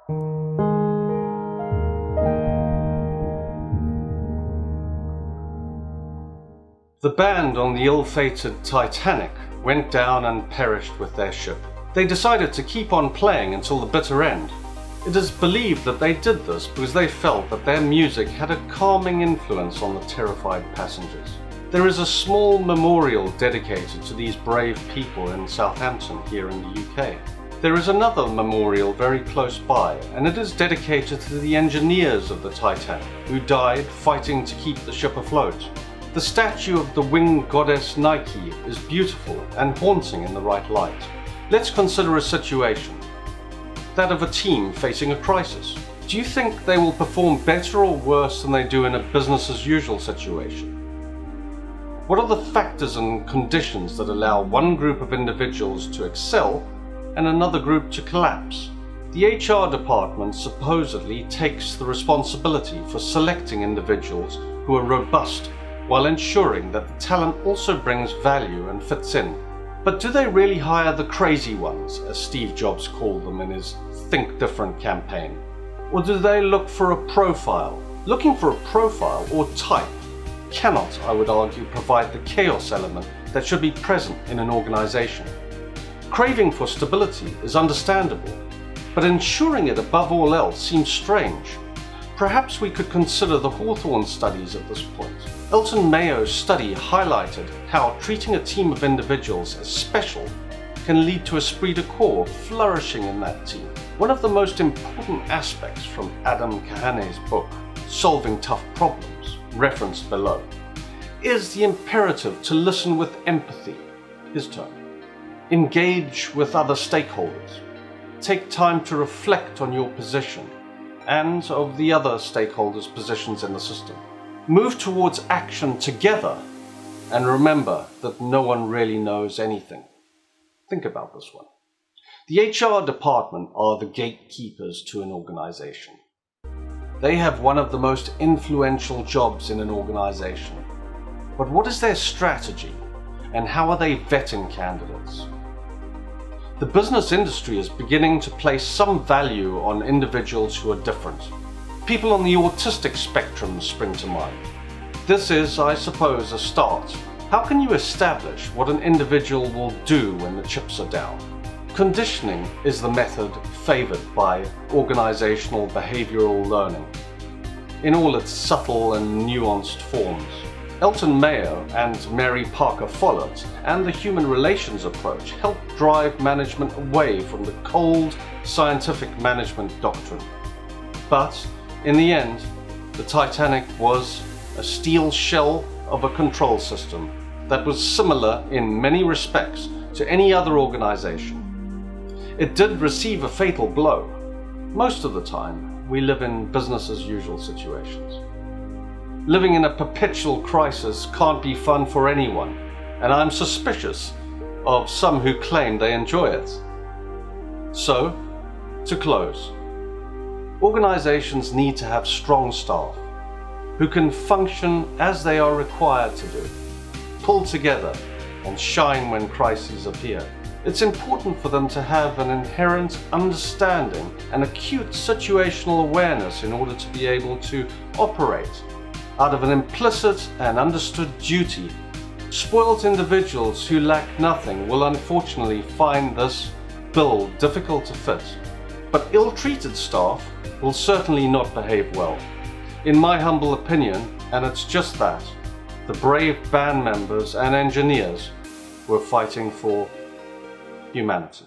The band on the ill-fated Titanic went down and perished with their ship. They decided to keep on playing until the bitter end. It is believed that they did this because they felt that their music had a calming influence on the terrified passengers. There is a small memorial dedicated to these brave people in Southampton here in the UK. There is another memorial very close by, and it is dedicated to the engineers of the Titanic who died fighting to keep the ship afloat. The statue of the winged goddess Nike is beautiful and haunting in the right light. Let's consider a situation, that of a team facing a crisis. Do you think they will perform better or worse than they do in a business as usual situation? What are the factors and conditions that allow one group of individuals to excel and another group to collapse? The HR department supposedly takes the responsibility for selecting individuals who are robust while ensuring that the talent also brings value and fits in. But do they really hire the crazy ones, as Steve Jobs called them in his Think Different campaign? Or do they look for a profile? Looking for a profile or type cannot, I would argue, provide the chaos element that should be present in an organization. Craving for stability is understandable, but ensuring it above all else seems strange. Perhaps we could consider the Hawthorne studies at this point. Elton Mayo's study highlighted how treating a team of individuals as special can lead to esprit de corps flourishing in that team. One of the most important aspects from Adam Kahane's book, Solving Tough Problems, referenced below, is the imperative to listen with empathy, his term. Engage with other stakeholders. Take time to reflect on your position and of the other stakeholders' positions in the system. Move towards action together, and remember that no one really knows anything. Think about this one. The HR department are the gatekeepers to an organization. They have one of the most influential jobs in an organization. But what is their strategy, and how are they vetting candidates? The business industry is beginning to place some value on individuals who are different. People on the autistic spectrum spring to mind. This is, I suppose, a start. How can you establish what an individual will do when the chips are down? Conditioning is the method favored by organizational behavioral learning, in all its subtle and nuanced forms. Elton Mayo and Mary Parker Follett and the human relations approach helped drive management away from the cold scientific management doctrine. But in the end, the Titanic was a steel shell of a control system that was similar in many respects to any other organization. It did receive a fatal blow. Most of the time, we live in business as usual situations. Living in a perpetual crisis can't be fun for anyone, and I'm suspicious of some who claim they enjoy it. So, to close, organizations need to have strong staff who can function as they are required to do, pull together and shine when crises appear. It's important for them to have an inherent understanding and acute situational awareness in order to be able to operate out of an implicit and understood duty. Spoilt individuals who lack nothing will unfortunately find this bill difficult to fit, but ill-treated staff will certainly not behave well. In my humble opinion, and it's just that, the brave band members and engineers were fighting for humanity.